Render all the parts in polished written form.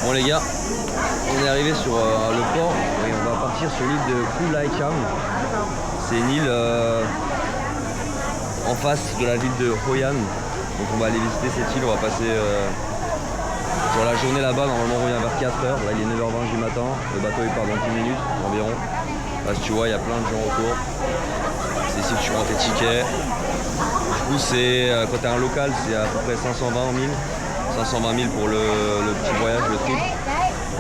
Bon les gars, on est arrivé sur le port et on va partir sur l'île de Khao Lai Cham. C'est une île en face de la ville de Hoi An. Donc on va aller visiter cette île, on va passer sur la journée là-bas. Normalement on revient vers 4h, là il est 9h20 du matin, le bateau il part dans 10 minutes environ. Là si tu vois il y a plein de gens autour. C'est ici que tu prends tes tickets. Du coup c'est, quand tu es un local c'est à peu près 520 000 pour le petit voyage, le trip.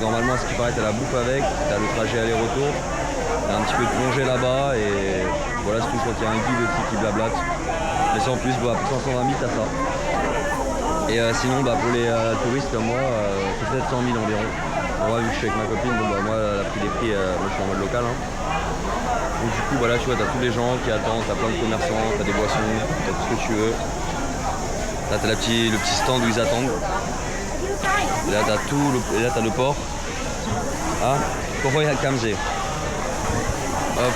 Normalement, à ce qui paraît, tu as la bouffe avec, tu as le trajet aller-retour, tu as un petit peu de plongée là-bas et voilà, c'est tout. Je crois qu'il y a un guide aussi qui blablate. Mais ça en plus, pour 520 000, tu as ça. Et sinon, pour les touristes comme moi, c'est peut-être 100 000 environ. Moi, vu que je suis avec ma copine, moi, elle a pris des prix, moi je suis en mode local. Hein. Donc du coup, voilà, tu vois, tu as tous les gens qui attendent, tu as plein de commerçants, tu as des boissons, tu as tout ce que tu veux. Là t'as le petit stand où ils attendent. Et là t'as tout et là t'as le port. Ah, Khao Lai Cham. Hop.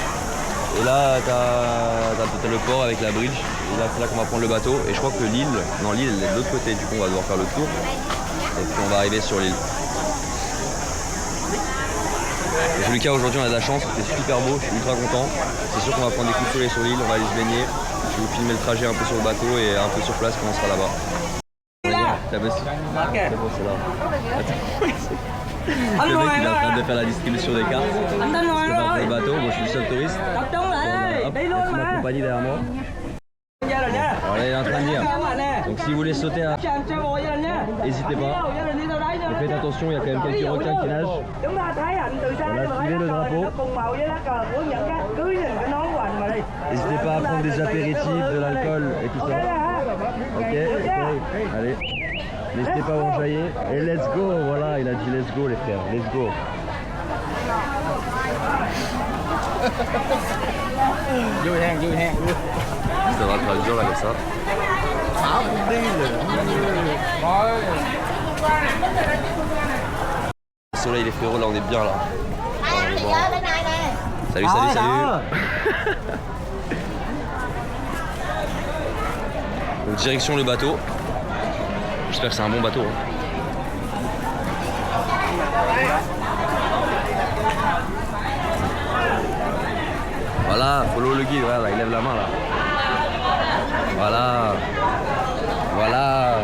Et là t'as le port avec la bridge. Et là c'est là qu'on va prendre le bateau. Et je crois que l'île elle est de l'autre côté. Du coup on va devoir faire le tour. Et puis on va arriver sur l'île. En tous les cas aujourd'hui on a de la chance, c'était super beau, je suis ultra content. C'est sûr qu'on va prendre des coups de soleil sur l'île, on va aller se baigner. Je vais vous filmer le trajet un peu sur le bateau et un peu sur place quand on sera là-bas. La bosse. C'est bon, c'est là. Le mec il est en train de faire la distribution des cartes. Parce qu'on va prendre le bateau, moi je suis le seul touriste. Hop, et toute ma compagnie derrière moi. Alors là il est en train de dire. Donc si vous voulez sauter à... n'hésitez pas. Mais faites attention, il y a quand même quelques requins qui nagent. On a suivi le drapeau. N'hésitez pas à prendre des apéritifs, de l'alcool et tout ça. Ok, allez. N'hésitez pas à enjailler. Et let's go, voilà, il a dit let's go les frères, let's go. Ça va traduire là comme ça. Le soleil les frérots, là on est bien là. On est bon. Salut, salut, salut. Donc direction le bateau. J'espère que c'est un bon bateau. Hein. Voilà, follow le guide, voilà, il lève la main là. Voilà. Voilà.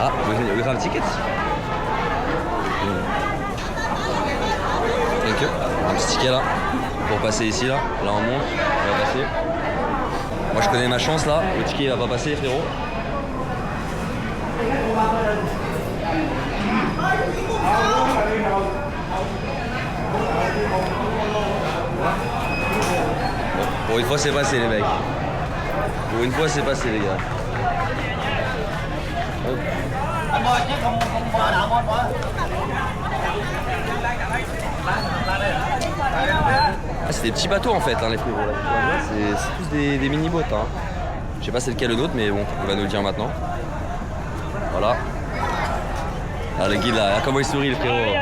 Ah, we have tickets. Thank you. Un petit ticket là, pour passer ici là. Là on monte, on va passer. Moi je connais ma chance là, le ticket il va pas passer frérot. Pour une fois c'est passé les mecs. Pour une fois c'est passé les gars. Hop. Ah, c'est des petits bateaux en fait hein, les frérots là. C'est tous des mini-boats hein. Je sais pas c'est lequel le nôtre mais bon, il va nous le dire maintenant. Voilà. Alors le guide là, comment il sourit le frérot.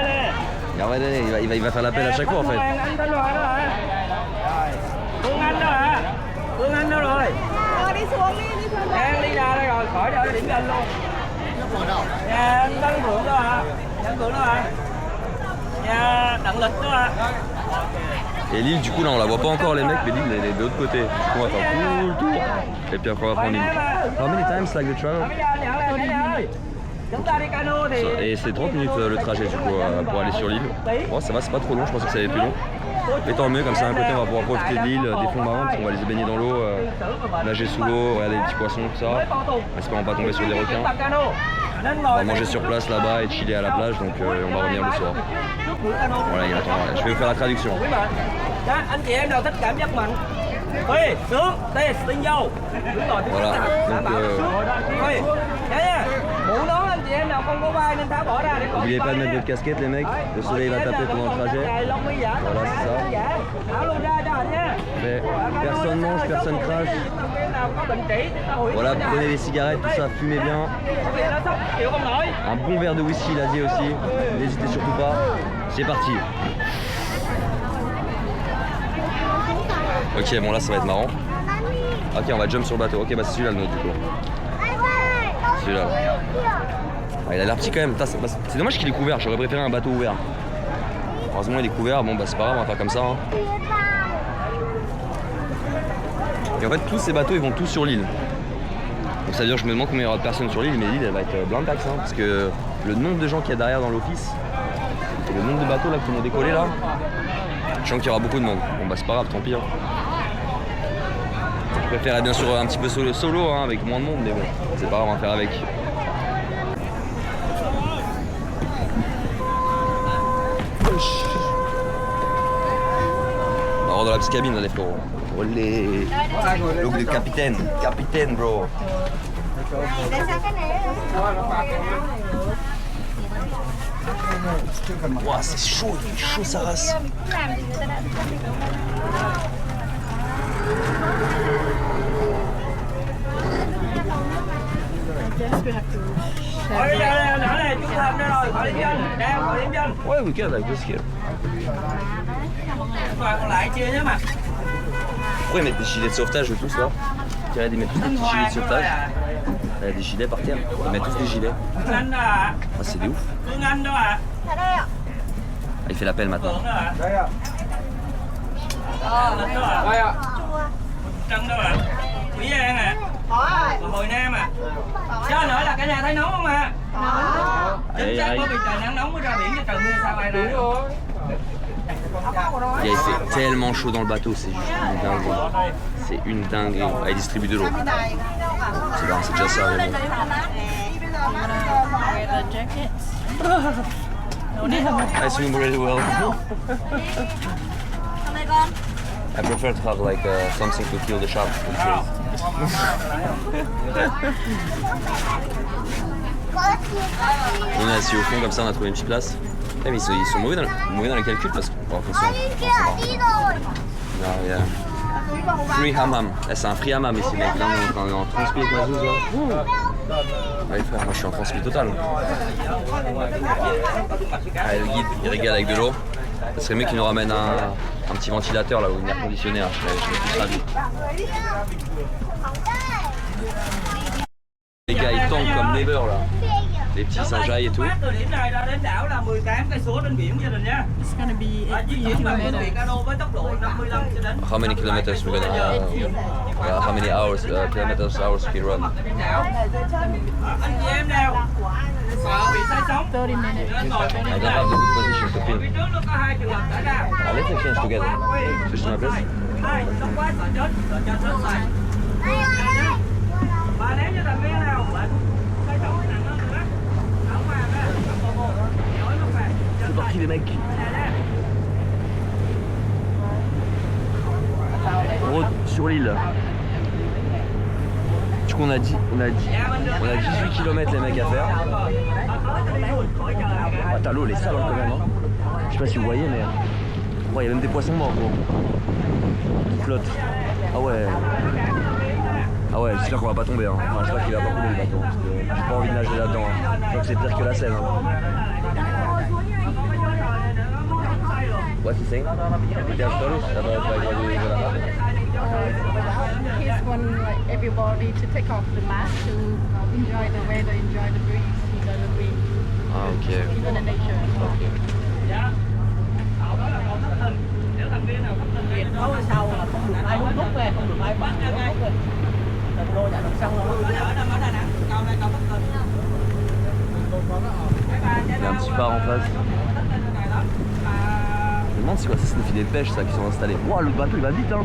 Il va faire l'appel à chaque fois en fait. Đi xuống đi, đi xuống đây. Đi ra đây rồi, khỏi ra điểm danh luôn. Nhà Tân Phượng đó hả? Tân Phượng đó hả? Nhà Đặng Lịch đó hả? Et l'île du coup là on la voit pas encore les mecs mais l'île elle est de l'autre côté. Du coup on va faire tout le tour. Et puis après on va prendre l'île. How many times like the travel? Et c'est 30 minutes le trajet du coup pour aller sur l'île. Bon ça va, c'est pas trop long, je pensais que ça allait être plus long. Mais tant mieux, comme ça d'un côté on va pouvoir profiter de l'île, des fonds marins, parce qu'on va aller se baigner dans l'eau, nager sous l'eau, regarder les petits poissons, tout ça. Espérons pas tomber sur des requins. On va manger sur place là-bas et chiller à la plage, donc on va revenir le soir. Voilà, il attend. Je vais vous faire la traduction. Voilà, donc n'oubliez pas de mettre votre casquette les mecs, le soleil va taper pendant le trajet. Voilà, c'est ça. Mais personne mange, personne crache. Voilà, prenez les cigarettes, tout ça, fumez bien. Un bon verre de whisky, il a dit aussi. N'hésitez surtout pas. C'est parti. Ok, bon là ça va être marrant. Ok, on va jump sur le bateau. Ok, bah c'est celui-là le nôtre du coup. Celui-là. Ah, il a l'air petit quand même. C'est dommage qu'il est couvert, j'aurais préféré un bateau ouvert. Heureusement il est couvert, bon bah c'est pas grave, on va faire comme ça. Hein. Et en fait tous ces bateaux ils vont tous sur l'île. Donc ça veut dire que je me demande combien il y aura de personnes sur l'île, mais l'île elle va être blindax hein, parce que le nombre de gens qu'il y a derrière dans l'office et le nombre de bateaux là qui vont décoller là, je sens qu'il y aura beaucoup de monde. Bon bah c'est pas grave, tant pis. Hein. Je préférerais bien sûr un petit peu solo hein, avec moins de monde, mais bon, c'est pas grave, on va faire avec. On rentre dans la petite cabine là les frérots. Olé. Look le capitaine. Capitaine bro. Wow, c'est chaud sa race. Ouais, we can like this here. Pourquoi ils mettent des gilets de sauvetage tous là? Ils mettent tous des petits gilets de sauvetage. Il y a des gilets par terre. Ils mettent tous des gilets. Ah, c'est des ouf. Ah, il fait l'appel maintenant. Hồi Nam à. Chứ nữa là cả nhà thấy nóng không ạ? Chính xác bởi vì trời nắng nóng mới ra biển, chứ trời mưa sao ai ra? C'est tellement chaud dans le bateau, c'est juste une dinguerie. C'est une dinguerie. Ah, il distribue de l'eau. C'est déjà ça. Mais bon. I swim really well. I prefer to have like something to kill the shark. On est assis au fond comme ça, on a trouvé une petite place. Mais ils sont mauvais dans les calculs parce que free hammam. C'est un free hammam ici, mec. Là, on est en transpi avec ma zouze. Allez frère, moi je suis en transpi total. Allez, le guide, il régale avec de l'eau. Ça serait mieux qu'il nous ramène un petit ventilateur là, ou une air conditionné. Je serais plus ravi. Les gars, ils tombent comme never là. Les petits Saint-Jaï et tout. It's gonna be 8 kilometers. How many kilometers we're gonna? How many hours? Hours we run? 30 minutes. I don't have the good position to film. Let's exchange together. Switch to my place. C'est parti les mecs. Sur l'île. Du coup on a 18 km les mecs à faire. Ah t'as l'eau, elle est sale quand même hein. Je sais pas si vous voyez mais... il y a même des poissons morts gros. Qui flottent. Ah ouais. Ah ouais, j'espère qu'on va pas tomber hein. Enfin j'espère qu'il va pas couler le bateau. Parce que j'ai pas envie de nager là-dedans. Hein. Je crois que c'est pire que la Seine. Hein. What you saying? There's stories about like what you He's want like everybody to take off the mask to enjoy the weather, enjoy the breeze, enjoy the wind, Ah ok. enjoy the nature. Việc nói sau là không được ai hút thuốc về, không được ai bắt hút thuốc về. Đừng đô nhà đằng sau luôn. Ở Đà Nẵng, cao đây cao Bắc Kinh. Il y a un petit phare en face. Je me demande c'est quoi, c'est des filets de pêche ça qui sont installés. Wow, le bateau il va vite hein.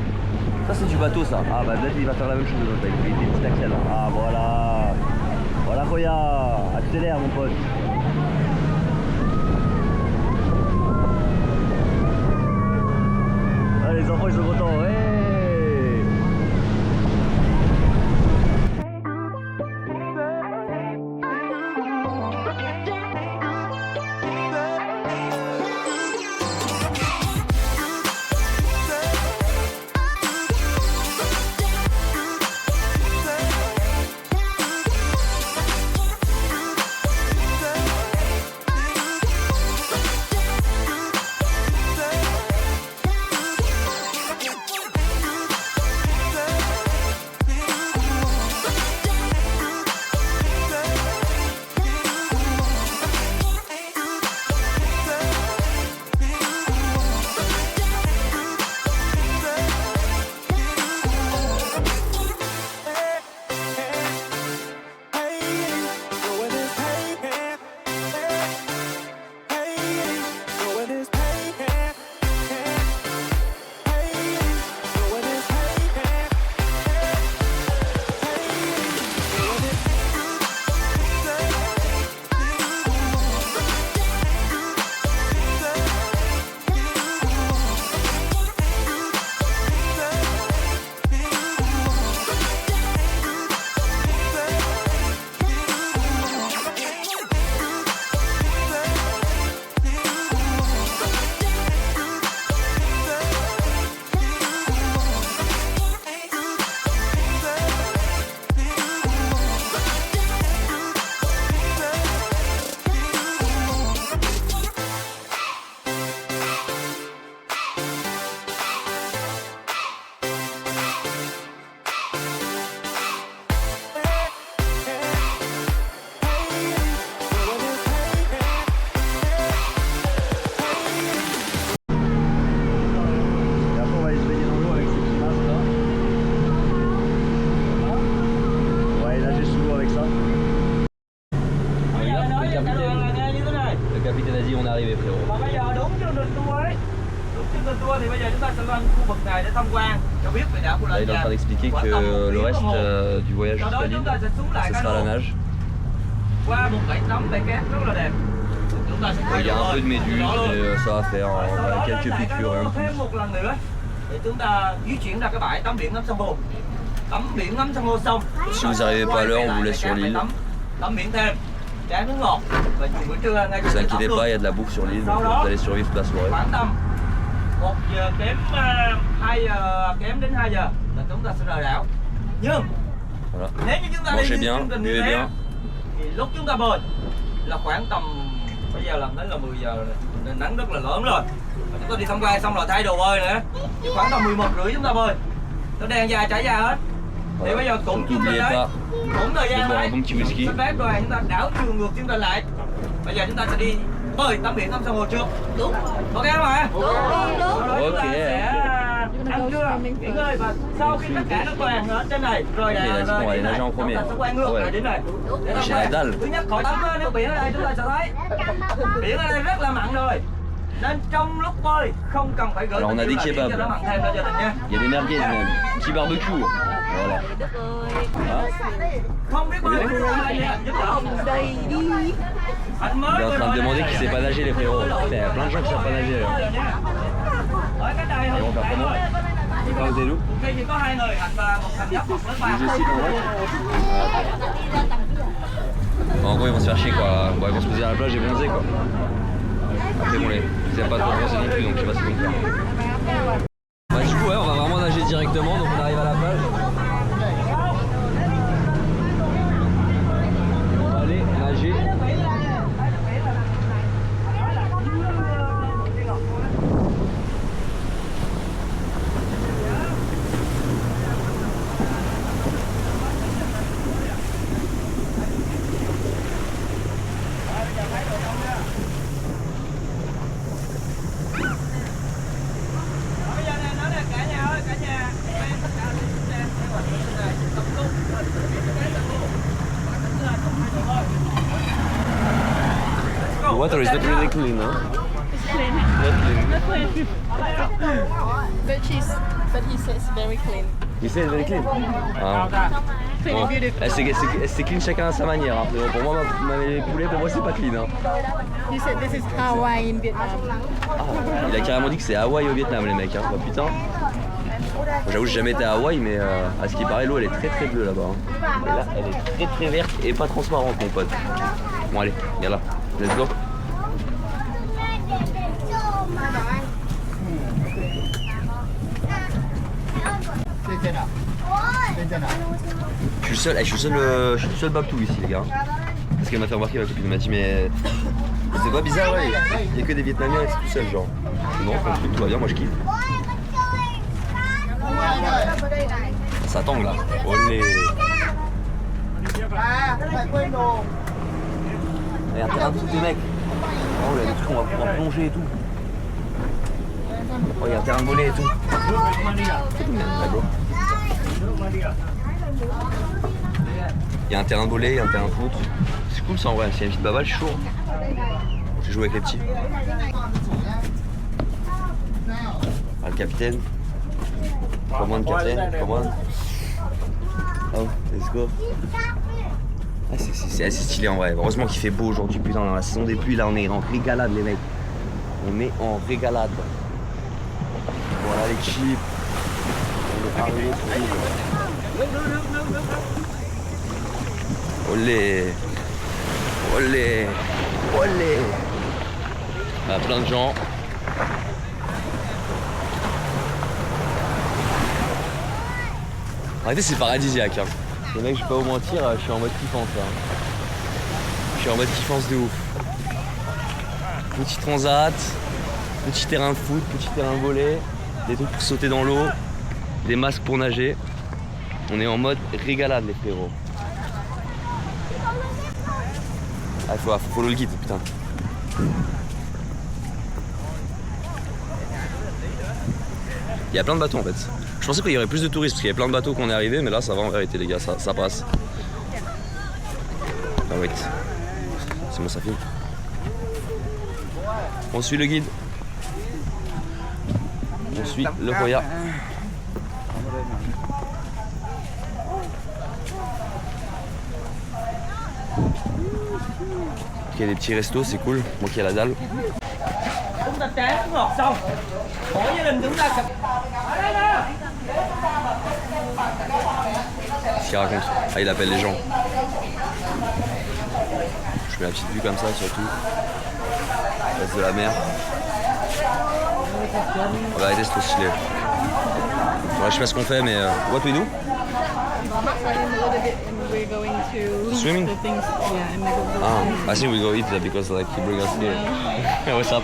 Ça c'est du bateau ça. Ah bah peut-être il va faire la même chose de l'autre avec des petits axles là. Ah voilà. Voilà Roya. Accélère mon pote. Ah les enfants ils sont contents. Ouais. arrivé, frérot. Và bây giờ đúng chương trình tour ấy. Đúng chương trình tour thì bây giờ chúng ta sẽ lên khu vực này để tham quan cho biết về đảo Cù Là, il est en train d'expliquer que le reste du voyage jusqu'à l'île, ce sera la nage. Qua một bãi tắm bãi cát rất là đẹp. Chúng ta sẽ Il y a un peu de méduses, mais ça va faire quelques piqûres. Hein. Thêm một lần nữa để chúng ta di chuyển ra cái bãi tắm biển ngắm san hô. Tắm biển ngắm san hô xong. Si vous n'arrivez pas à l'heure, on vous laisse sur l'île. Tắm biển thêm. Trái nước ngọt. Và buổi trưa ngay Ne vous inquiétez pas, il y a de la bouffe sur l'île, donc vous allez survivre toute la soirée. Khoảng tầm 1 giờ kém 2 giờ kém đến 2 giờ là chúng ta sẽ rời đảo. Nhưng Voilà. nếu như chúng ta Mangez đi bien, chương trình như buvez thế bien. thì lúc chúng ta bơi là khoảng tầm bây giờ là đến là 10 giờ rồi. Nắng rất là lớn rồi. Và chúng ta đi tham quan xong rồi thay đồ bơi nữa. Thì khoảng tầm 11 rưỡi chúng ta bơi. Nó đèn dài trải dài hết. Thì bây giờ cũng chương trình N'oubliez đấy. pas Cũng thời de gian boire đấy. un bon petit whisky. Xin phép rồi chúng ta đảo chiều ngược chúng ta lại. Bây giờ chúng ta sẽ đi bơi tắm biển ngắm san hô trước. Đúng. Ok không ạ? Đúng. Chúng ta sẽ ăn trưa, nghỉ ngơi và sau khi tất cả nó toàn ở trên này rồi Ok, là đến chúng ta này, nager en chúng ta premier. sẽ quay ngược lại đến này. Để J'ai la dalle. Thứ nhất khỏi tắm nước biển ở đây chúng ta sẽ thấy biển ở đây rất là mặn rồi. Nên trong lúc bơi không cần phải gửi Alors, on a des kebabs. cho nó mặn thêm cho gia đình nha. Il y a des merguez même, petit barbecue. Voilà. Không biết bơi giúp đỡ. Anh mới Il est en train de demander qui sait pas nager les frérots. Putain, il y a plein de gens qui savent pas nager là. Ở cái này Et không on va phải faire thôi. comment? Pas des loups. Khi chỉ có 2 người, Hạnh và một thằng nhóc hoặc lớp 3. Je cite en vrai. En gros, ils vont se faire chier quoi. Bon, ils vont se poser à la plage et bronzer quoi. Après, bon, ils aiment pas trop bronzer non plus, donc je sais pas ce qu'ils vont faire. Bah, du coup, ouais, on va vraiment nager directement, donc on arrive à la plage. On va aller nager. Bây giờ này nói là cả nhà ơi, cả nhà. Tất cả đi xem kế hoạch như thế này, tập trung. The water is not really clean, huh? It's clean. Not clean. But he says very clean. You say it's very clean. Ah. Clean Bon. and beautiful. C'est clean chacun à sa manière. Hein. Pour moi, les poulets, pour moi, c'est pas clean. Hein. He said this is Hawaii in Vietnam. Ah, il a carrément dit que c'est Hawaï au Vietnam, les mecs. Hein. Bah, putain. J'avoue, j'ai jamais été à Hawaï, mais à ce qui paraît, l'eau elle est très très bleue là-bas. Hein. Et là, elle est très très verte et pas transparente, mon pote. Bon, allez, viens là. Let's go. Je suis le seul Babtou ici, les gars. Parce qu'elle m'a fait remarquer, ma copine m'a dit, mais c'est pas bizarre, ouais. Il y a que des Vietnamiens et c'est tout seul, genre. Non, franchement, tout va bien, moi je kiffe. Ça tangue là. Olé. Il y a un terrain de foot, les mecs. Oh, il y a des trucs, on va pouvoir plonger et tout. Oh, il y a un terrain de volley et tout. Il y a un terrain de volley, il y a un terrain de foot. C'est cool ça en vrai, s'il y a une petite baballe, je suis chaud. Je joue avec les petits. Ah, le capitaine. Come on, capitaine, come on. Oh, let's go. Ah, c'est assez stylé en vrai. Heureusement qu'il fait beau aujourd'hui, putain, dans la saison des pluies, là on est en régalade les mecs. On est en régalade. Voilà les chips. On est arrivé sur l'île. Olé. Olé. Olé. Ah, plein de gens. Arrêtez, c'est paradisiaque. Hein. Les mecs, je vais pas vous mentir, je suis en mode kiffance là. Je suis en mode kiffance de ouf. Petit transat, petit terrain de foot, petit terrain de volley, des trucs pour sauter dans l'eau, des masques pour nager. On est en mode régalade les frérots. Ah, faut follow le guide, putain. Il y a plein de bateaux en fait. Je pensais qu'il y aurait plus de touristes parce qu'il y avait plein de bateaux qu'on est arrivé, mais là ça va en vérité les gars, ça passe. Ah wait. C'est bon, ça filme. On suit le guide. On suit le Roya. Il y a des petits restos, c'est cool. Moi qui ai la dalle. Chúng ta tráng ngọt xong. Mỗi gia đình chúng ta sẽ... Qu'est-ce qu'il raconte? Ah, il appelle les gens. Je fais la petite vue comme ça, surtout. Place de la mer. On va arrêter, c'est trop stylé. Ouais, je sais pas ce qu'on fait, mais what we do? We're going to Swimming? the things. Yeah, and we go. Ah, I think we go eat that because like he bring us here. What's up?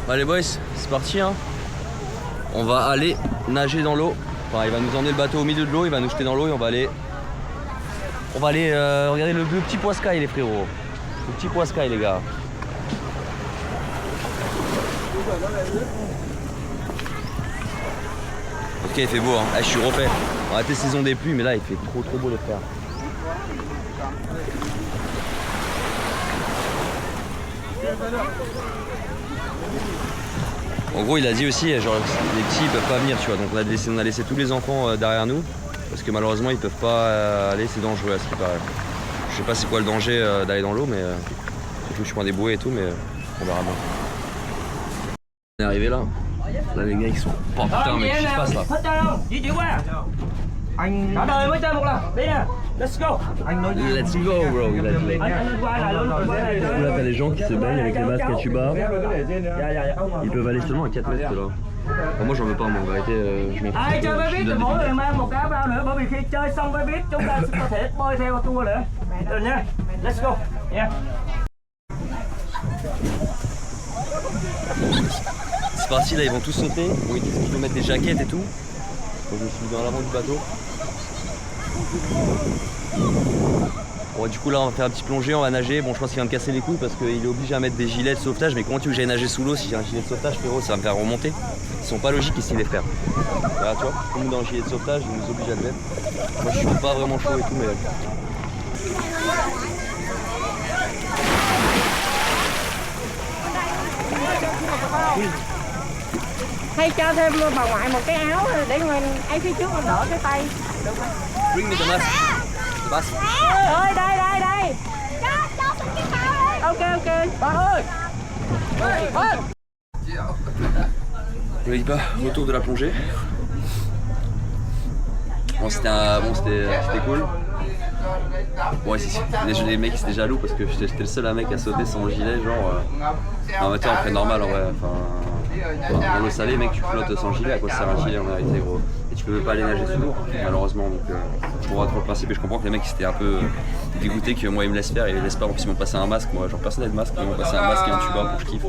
Bah les boys, c'est parti hein. On va aller nager dans l'eau. Enfin, il va nous emmener le bateau au milieu de l'eau, il va nous jeter dans l'eau et on va aller regarder le petit poiscaille les frérots. Le petit poiscaille les gars. Ok, il fait beau hein. Ah, je suis refait. On a été saison des pluies mais là il fait trop beau les frères. En gros il a dit aussi genre les petits ils peuvent pas venir tu vois, donc on a laissé tous les enfants derrière nous parce que malheureusement ils peuvent pas aller, c'est dangereux à ce qui paraît. Je sais pas c'est quoi le danger d'aller dans l'eau mais surtout je prends des bouées et tout mais on verra bien. On est arrivé là. Là les gars ils sont... Oh putain mais qu'est-ce qui se passe là? Hết trơn không? Di chuyển qua. Anh cả đời mới chơi một lần. Đi nè. Let's go. Anh nói Let's go bro. anh qua lại luôn. Là t'as les gens qui se baignent avec les masques à tuba. Ils peuvent aller seulement à 4 mètres là. Bon, moi j'en veux pas moi en vérité je m'en fous. Ai chơi với biết thì mỗi người mang một cái bao nữa bởi vì khi chơi xong với biết chúng ta sẽ có thể bơi theo tour nữa. Được nha. Let's go. Yeah. C'est parti là, ils vont tous sauter. Bon, ils disent qu'il faut mettre des jaquettes et tout. Donc je suis dans l'avant du bateau. Bon, du coup là on va faire un petit plongée, on va nager. Bon je pense qu'il va me casser les couilles parce qu'il est obligé à mettre des gilets de sauvetage. Mais comment tu veux que j'aille nager sous l'eau si j'ai un gilet de sauvetage frérot? Ça va me faire remonter. Ils sont pas logiques ici les frères. Voilà tu vois, tout le monde dans le gilet de sauvetage, ils nous obligent à le mettre. Moi je suis pas vraiment chaud et tout mais... Hay cho thêm bà ngoại một cái áo để ấy phía trước mình đỡ cái tay. Bring me the mask. The mask. Ơi đây. Cho xin cái áo đi. Ok. Bà ơi. Le pas, retour de la plongée. Bon c'était cool. Bon les mecs étaient jaloux parce que j'étais le seul mec à sauter sans gilet genre en matière après normal en vrai. Dans l'eau salée mec tu flottes sans gilet, à quoi ça sert un gilet en vérité gros. Et tu peux pas aller nager sous l'eau malheureusement donc je comprends trop le principe et je comprends que les mecs étaient un peu dégoûtés que moi ils me laissent faire et ils laissent pas. En plus ils m'ont passé un masque, moi genre personne n'a de masque, ils m'ont passé un masque et un tuba pour que je kiffe.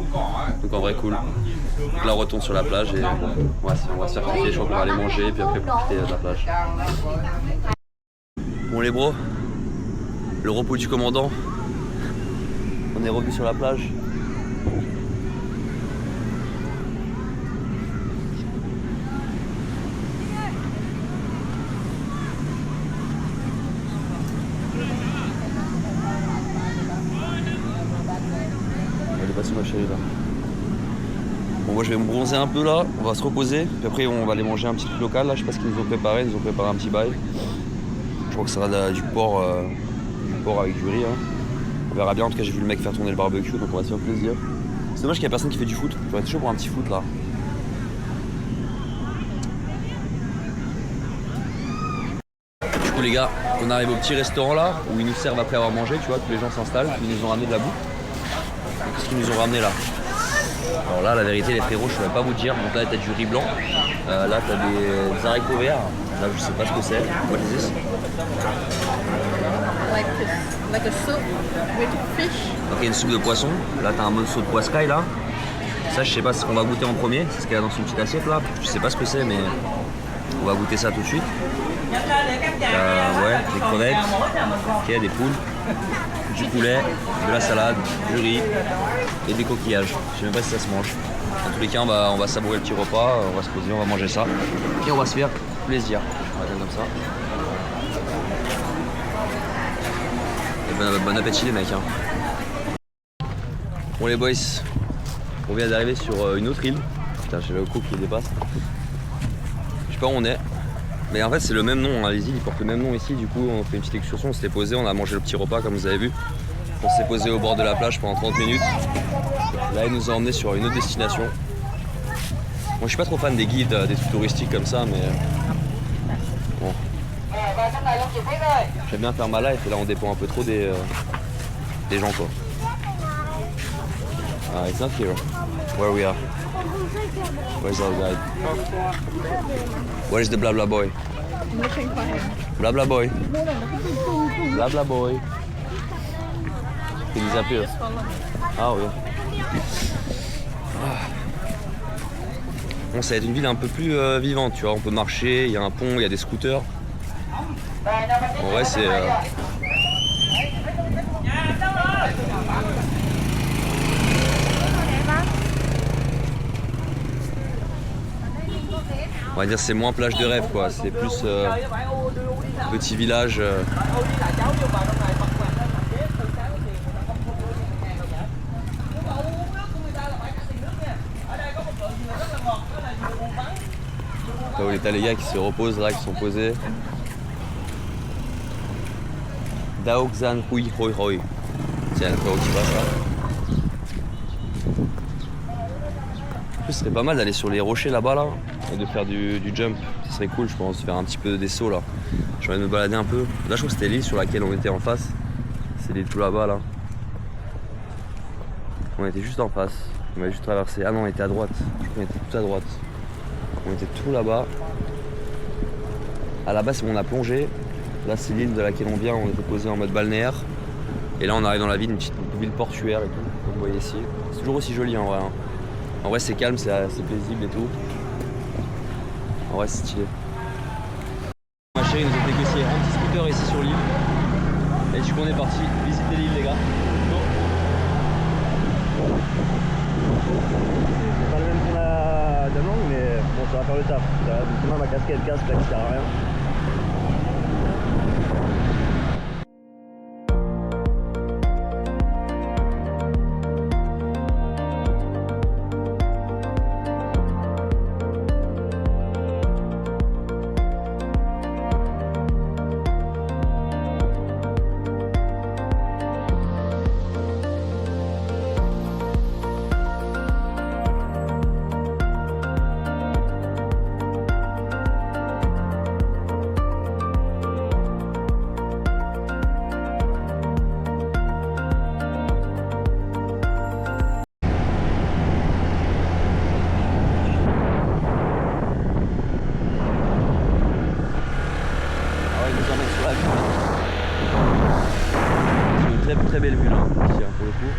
Donc en vrai cool. Donc là on retourne sur la plage et on va se faire kiffer, je crois qu'on va aller manger et puis après profiter de la plage. Bon les bros, le repos du commandant, on est revenu sur la plage. Elle est passée ma chérie là. Bon moi je vais me bronzer un peu là, on va se reposer, puis après on va aller manger un petit truc local là, je sais pas ce qu'ils nous ont préparé, ils nous ont préparé un petit bail. Je crois que ça sera du porc avec du riz. Hein. On verra bien, en tout cas j'ai vu le mec faire tourner le barbecue donc on va se faire plaisir. C'est dommage qu'il n'y a personne qui fait du foot, j'aurais été chaud pour un petit foot là. Du coup les gars, on arrive au petit restaurant là où ils nous servent après avoir mangé, tu vois, tous les gens s'installent, ils nous ont ramené de la bouffe. Qu'est-ce qu'ils nous ont ramené là? Alors là la vérité les frérots je ne saurais pas vous dire, donc là t'as du riz blanc, là t'as des haricots verts, là je sais pas ce que c'est, what is this? Like a soup with fish. Donc il y a une soupe de poisson, là t'as un morceau de poiscaille là. Ça je sais pas ce qu'on va goûter en premier, c'est ce qu'il y a dans une petite assiette là. Je sais pas ce que c'est mais on va goûter ça tout de suite. Ouais, des crevettes, ok, des poules, du poulet, de la salade, du riz et des coquillages. Je sais même pas si ça se mange. Dans tous les cas on va savourer le petit repas, on va se poser, on va manger ça. Et on va se faire plaisir. On va faire comme ça. Bon appétit les mecs. Hein. Bon les boys, on vient d'arriver sur une autre île. Putain, j'ai le coup qui dépasse. Je sais pas où on est. Mais en fait c'est le même nom, hein. Les îles ils portent le même nom ici. Du coup on fait une petite excursion, on s'était posé, on a mangé le petit repas comme vous avez vu. On s'est posé au bord de la plage pendant 30 minutes. Là il nous a emmenés sur une autre destination. Moi je suis pas trop fan des guides, des trucs touristiques comme ça, mais bon. J'aime bien faire ma life et là on dépend un peu trop des gens quoi. It's not here. Where we are? Where's our guide? Where is the blah blah boy? I'm looking for him. Blah blah boy. Blah blah boy. Il disappear. Ah oui. Bon, ça va être une ville un peu plus vivante, tu vois. On peut marcher, il y a un pont, il y a des scooters. En vrai, c'est. On va dire c'est moins plage de rêve quoi, c'est plus petit village. Là où t'as les gars qui se reposent là, qui sont posés. Daokzan Hui Hoi Hoi. Tiens, quoi où tu vas ça. En plus, ce serait pas mal d'aller sur les rochers là-bas là et de faire du jump. Ce serait cool, je pense, de faire un petit peu des sauts là. J'ai envie de me balader un peu. Là, je crois que c'était l'île sur laquelle on était en face. C'est l'île tout là-bas là. On était juste en face. On avait juste traversé. Ah non, on était à droite. Je crois qu'on était tout à droite. On était tout là-bas. À la base, on a plongé. Là, c'est l'île de laquelle on vient. On était posé en mode balnéaire. Et là, on arrive dans la ville, une petite ville portuaire et tout, comme vous voyez ici. C'est toujours aussi joli en vrai. Hein. En vrai, c'est calme, c'est paisible et tout. En vrai, c'est stylé. Ma chérie nous a négocié un petit scooter ici sur l'île. Et du coup, on est parti visiter l'île, les gars. C'est pas le même qu'on a d'Amang, mais bon, ça va faire le taf. Demain, ma casquette casse, là, qui sert à rien. Très belle vue là, ici, hein, pour le coup.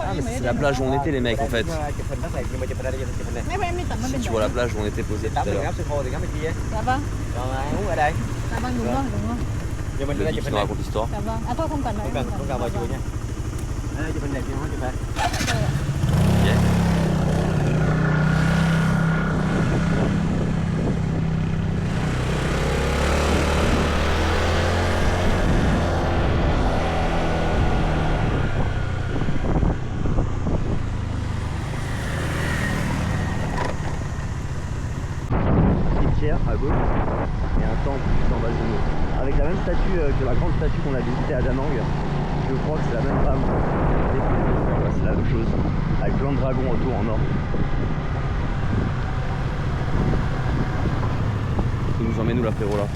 Ah, mais c'est la plage où on était les mecs en fait. Si tu vois la plage où on était posé tout à l'heure. Dạ vâng. Dạ vâng, đúng rồi, đúng rồi. Le type qui nous raconte l'histoire. Dạ vâng. À thôi không cần đâu. Không cần vào chùa nha. Chụp hình đẹp chứ không chụp hình. Yeah. À gauche et un temple juste en bas de nous avec la même statue que la grande statue qu'on a visitée à Danang. Je crois que c'est la même femme. C'est la même chose avec plein de dragons autour en or. Il nous emmène où l'apéro là?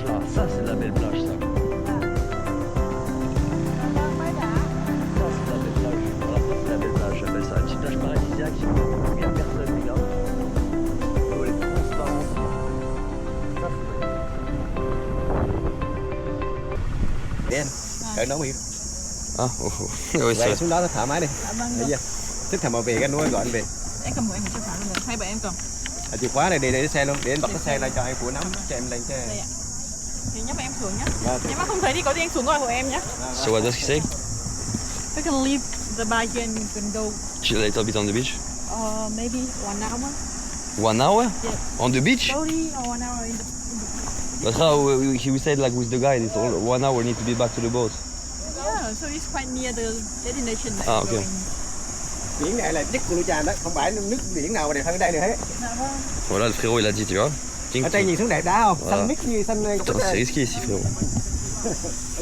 là, ça c'est de la belle plage ça. Ça c'est de la belle plage. Voilà, ça c'est de la belle plage, j'appelle ça. Une petite plage paradisiaque. Il n'y a personne les gars. Oh, elle est transparente. Ça c'est Đen. Cởi nóng hiểm. Ah, oh, oh. Oui, Vậy c'est xuống đó nó thoải mái đi. Thấy chưa? Thích thằng mà về cái nuôi gọi anh về. Em cầm hộ em một chiếc khóa luôn rồi. Hai bạn em cầm. Chìa khóa này để xe luôn. Để anh bật cái xe ra cho em của nắm cho em lên Đây xe. ạ. Thì nhấp em xuống nhá. Vâng. Nếu mà không thấy thì có gì anh xuống gọi hộ em nhá. So what does he say? We can leave the bike here and you can go Chill a little bit on the beach. maybe 1 hour. 1 hour? Yeah. On the beach? Slowly or 1 hour in the But how he said like with the guide, it's all 1 hour need to be back to the boat. Yeah, so it's quite near the destination that Ah, we're okay. going. Biển này là nhất của Luchan đó, không phải nước biển nào mà đẹp hơn đây nữa hết. Dạ vâng. Voilà, le frérot il a dit, tu vois. Ở trên nhìn xuống đẹp đá không? Voilà. Xanh mít như xanh Putain, c'est risqué ici, frérot.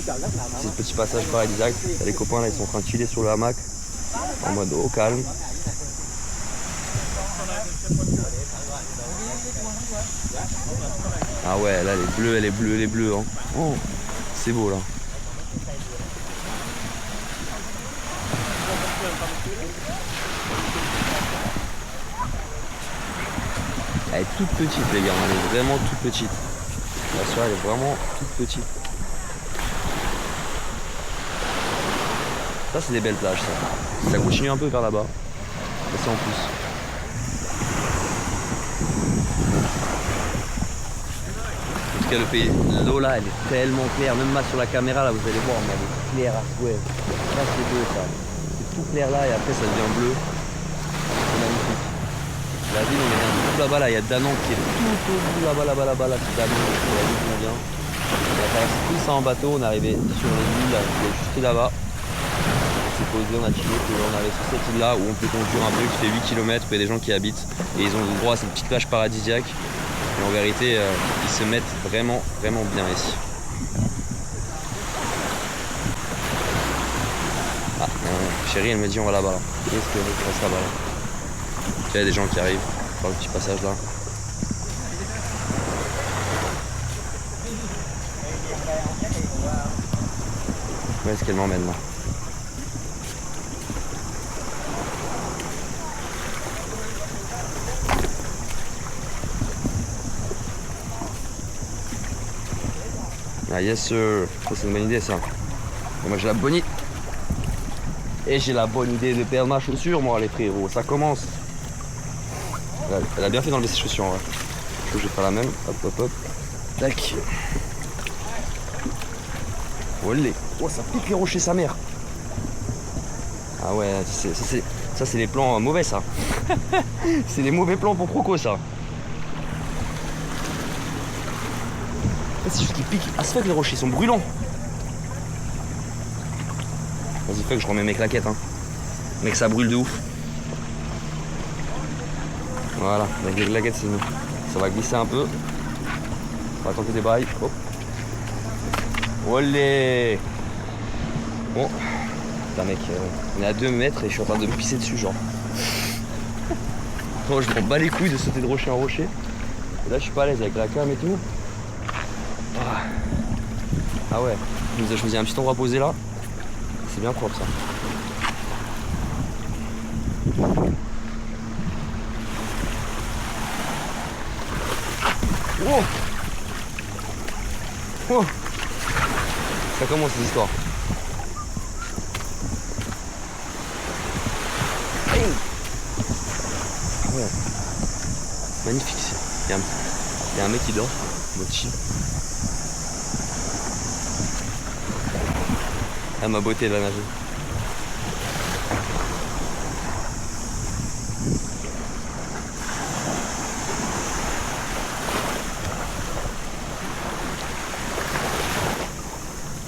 Chọn đất nào C'est le petit passage paradisiaque. T'as les copains là, ils sont en train de chiller sur le hamac. En mode au calme. Ah ouais, là les bleus, les bleus, les bleus. Hein. Oh, c'est beau là. Elle est toute petite les gars, elle est vraiment toute petite. La soirée elle est vraiment toute petite. Ça c'est des belles plages ça. Ça continue un peu vers là-bas. Et ça en plus. En tout cas le pays, l'eau là elle est tellement claire. Même là sur la caméra là vous allez voir, mais elle est claire à souhait. Ça c'est beau ça. C'est tout clair là et après ça devient bleu. C'est magnifique. La ville on est bien tout là-bas là, il y a Danang qui est tout au bout là-bas, là c'est Danang, c'est la ville où on vient. On a traversé tout ça en bateau, on est arrivé sur les îles, qui est juste là-bas. On s'est posé, on a chillé, puis on arrive sur cette île là où on peut conduire un peu, qui fait 8 km, où il y a des gens qui habitent et ils ont le droit à cette petite plage paradisiaque. Et en vérité, ils se mettent vraiment, vraiment bien ici. Ah, chérie, elle me dit on va là-bas. Qu'est-ce que je reste là-bas là? Il y a des gens qui arrivent par le petit passage là. Où est-ce qu'elle m'emmène là? Ah yes sir, ça c'est une bonne idée ça. Et moi j'ai la bonne idée. Et j'ai la bonne idée de perdre ma chaussure moi les frérots, ça commence. Elle a bien fait d'enlever ses chaussures en vrai. Je vais faire la même. Hop hop hop. Tac. Olé. Oh ça pique les rochers sa mère. Ah ouais, ça c'est les plans mauvais ça. C'est les mauvais plans pour Croco ça. C'est juste qu'ils piquent. Ah c'est fait que les rochers sont brûlants. Vas-y fais que je remets mes claquettes hein. Mec ça brûle de ouf. Voilà, avec les claquettes c'est mieux. Ça va glisser un peu. On va tenter des bails. Hop. Olé. Bon. Putain mec, on est à 2 mètres et je suis en train de me pisser dessus genre. Oh, je m'en bats les couilles de sauter de rocher en rocher. Et là je suis pas à l'aise avec la cam et tout. Ah ouais, je nous ai choisi un petit endroit posé là. C'est bien propre ça. Oh, oh. Ça commence cette histoire. Ouais. Magnifique ici. Il y a un mec qui dort. Mode chill. Ah ma beauté de la nager.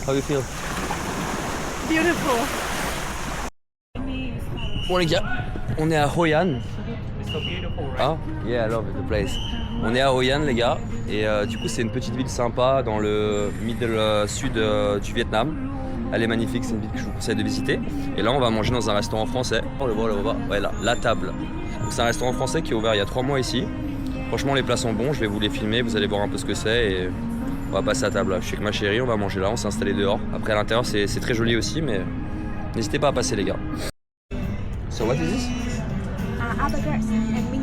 How do you feel? Beautiful. Bon les gars, on est à Hoi An. Ah, yeah, I love the place. On est à Hoi An les gars, et du coup c'est une petite ville sympa dans le middle sud du Vietnam. Elle est magnifique, c'est une ville que je vous conseille de visiter. Et là on va manger dans un restaurant français. On le voit là-bas, ouais là, La Table. C'est un restaurant français qui est ouvert il y a 3 mois ici. Franchement les plats sont bons, je vais vous les filmer, vous allez voir un peu ce que c'est. Et On va passer à table là. Je suis avec ma chérie, on va manger là, on s'est installé dehors. Après à l'intérieur c'est très joli aussi, mais n'hésitez pas à passer les gars. So what is this? Asparagus and ming.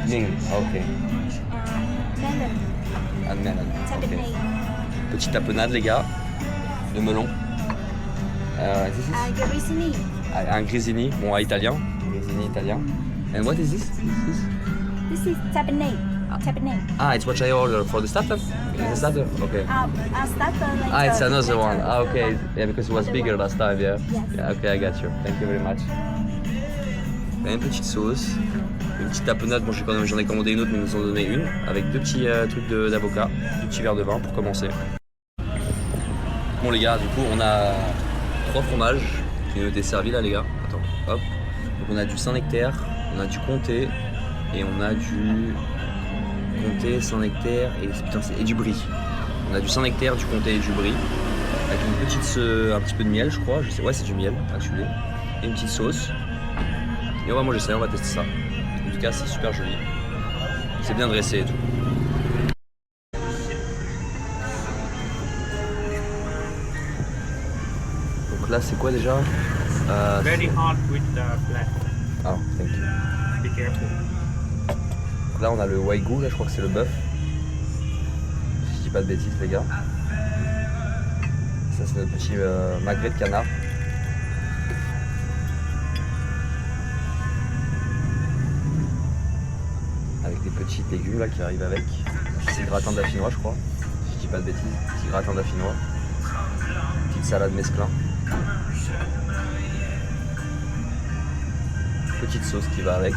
Ming, ok. Melon. And melon. Tapenade. Ok. Petite tapenade les gars, de melon. This is? Grissini. Un grisini, bon à italien. Grisini italien. And what is this? This is tapenade. Tapenade. Ah, it's what I ordered for the starter? The starter? Okay. Starter later. Ah, it's another later. one. Ah, okay. Yeah, because it was bigger last time, yeah. Yes. Yeah, okay, I got you. Thank you very much. Une petite sauce, une petite tapenade. Bon, j'en ai commandé une autre, mais ils nous ont donné une. Avec deux petits trucs d'avocat, deux petits verres de vin pour commencer. Bon, les gars, du coup, on a 3 fromages qui nous étaient servis là, les gars. Attends, hop. Donc, on a du Saint-Nectaire, on a du Comté et on a du Comté, Saint-Nectaire et du Brie. On a du Saint-Nectaire, du Comté et du Brie. Avec une petite, un petit peu de miel, je crois. Je sais, ouais, c'est du miel, actually. Et une petite sauce. Et on va manger ça, on va tester ça. En tout cas, c'est super joli. C'est bien dressé et tout. Donc là, c'est quoi déjà? Very hot with the black. Ah, thank you. Be careful. Là, on a le wagyu, là, je crois que c'est le bœuf. Si je dis pas de bêtises, les gars. Ça, c'est notre petit magret de canard. Avec des petits légumes là qui arrivent avec. C'est gratin d'affinois, je crois. Si je dis pas de bêtises. Petit gratin d'affinois. Petite salade mesclin. Petite sauce qui va avec.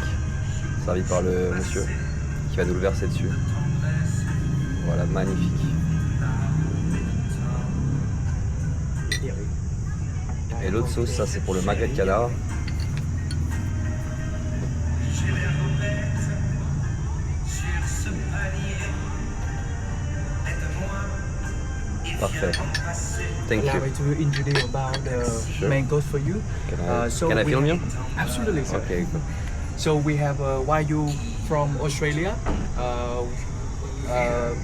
Servie par le monsieur qui va nous le verser dessus. Voilà, magnifique. Et l'autre sauce, ça c'est pour le magret de canard. Parfait. Thank Allow you. me to introduce about the Sure. main course for you. Can I film you? Absolutely, sir. Okay, good. So we have Wagyu from Australia.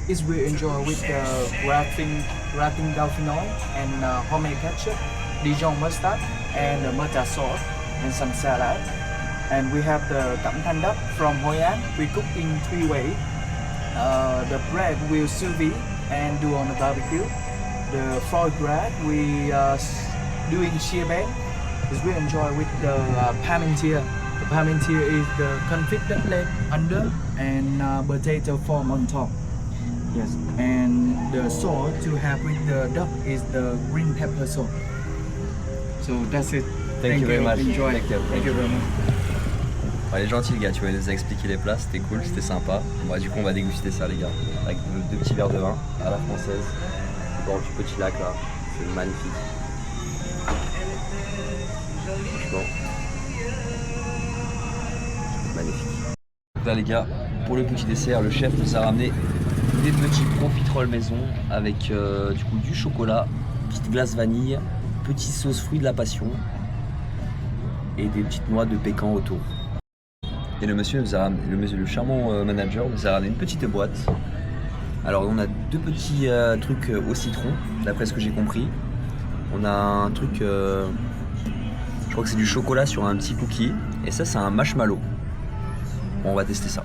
It's we enjoy with the gratin dauphinois and homemade ketchup, Dijon mustard, and the matcha sauce and some salad. And we have the cẩm thanh duck from Hoi An. We cook in 3 ways. The bread will sous vide and do on the barbecue. The foie gras we doing chia ben. Is we enjoy with the parmentier. The parmentier is the confit leg under and potato form on top. Yes, and the sauce to have with the duck is the green pepper sauce. So that's it. Thank you very much. Enjoy. Thank you. very much. Ouais, il est gentil le gars, tu vois, il nous a expliqué les plats, c'était cool, c'était sympa. Bon, du coup, on va déguster ça, les gars, avec 2 petits verres de vin à la française, au bord du petit lac là, c'est magnifique. Franchement, magnifique. Donc là, les gars, pour le petit dessert, le chef nous a ramené des petits profiteroles maison avec du coup du chocolat, petite glace vanille, petite sauce fruits de la passion et des petites noix de pécan autour. Et le monsieur nous a ramené, le charmant manager nous a ramené une petite boîte. Alors on a 2 petits trucs au citron, d'après ce que j'ai compris. On a un truc, je crois que c'est du chocolat sur un petit cookie. Et ça c'est un marshmallow. Bon, on va tester ça.